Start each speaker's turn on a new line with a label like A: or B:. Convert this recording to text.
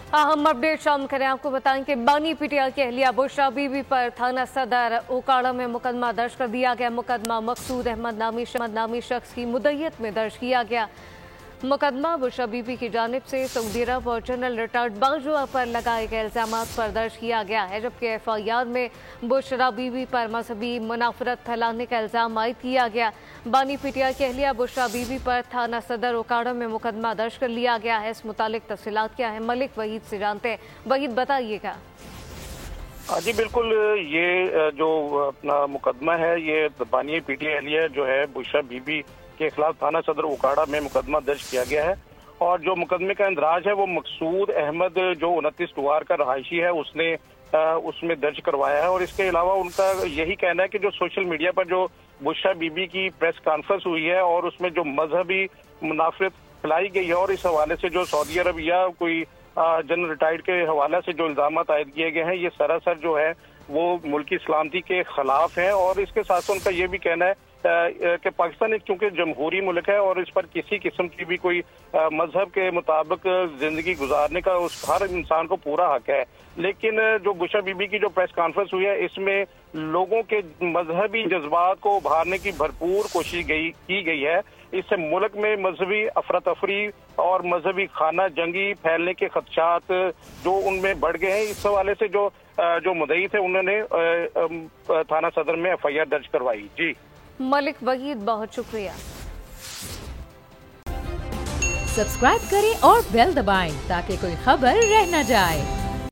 A: अहम अपडेट शामिल करें। आपको बताएं कि बानी पीटीआई की अहलिया बुशरा बीबी पर थाना सदर ओकाड़ा में मुकदमा दर्ज कर दिया गया। मुकदमा मकसूद अहमद नामी शख्स की मुद्दईयत में दर्ज किया गया। मुकदमा बुशरा बीबी की जानिब से सऊदी अरब और जनरल रिटायर्ड बाजुआ पर लगाए गए इल्जामात पर दर्ज किया गया है, जबकि एफआईआर में बुशरा बीबी पर मजहबी मुनाफरत फैलाने का इल्जाम आयद किया गया। बानी पीटीआई की अहलिया बुशरा बीबी पर थाना सदर ओकाड़ा में मुकदमा दर्ज कर लिया गया है। इस मुतालिक तफसीलात क्या है, मलिक वहीद से जानते हैं। वहीद, बताइएगा।
B: जी बिल्कुल, ये जो अपना मुकदमा है, ये बानी पीटीआई अहलिया जो है बुशरा बीबी के खिलाफ थाना सदर उकाड़ा में मुकदमा दर्ज किया गया है। और जो मुकदमे का इंदराज है वो मकसूद अहमद जो 29 टुआर का रहायशी है उसने उसमें दर्ज करवाया है। और इसके अलावा उनका यही कहना है कि जो सोशल मीडिया पर जो बुशरा बीबी की प्रेस कॉन्फ्रेंस हुई है और उसमें जो मजहबी मुनाफरत फैलाई गई है और इस हवाले से जो सऊदी अरब या कोई जनरल रिटायर्ड के हवाले से जो इल्जाम आयद किए गए हैं, ये सरासर जो है वो मुल्की सलामती के खिलाफ है। और इसके साथ साथ उनका ये भी कहना है कि पाकिस्तान एक चूंकि जमहूरी मुल्क है और इस पर किसी किस्म की भी कोई मजहब के मुताबिक जिंदगी गुजारने का उस हर इंसान को पूरा हक है। लेकिन जो बुशरा बीबी की जो प्रेस कॉन्फ्रेंस हुई है इसमें लोगों के मजहबी जज्बात को उभारने की भरपूर कोशिश की गई है। इससे मुल्क में मजहबी अफरा तफरी और मजहबी खाना जंगी फैलने के खदशात जो उनमें बढ़ गए हैं। इस हवाले से जो मुद्दई थे उन्होंने थाना सदर में एफआईआर दर्ज करवाई। जी
A: मलिक वहीद, बहुत शुक्रिया।
C: सब्सक्राइब करें और बेल दबाएं ताकि कोई खबर रह न जाए।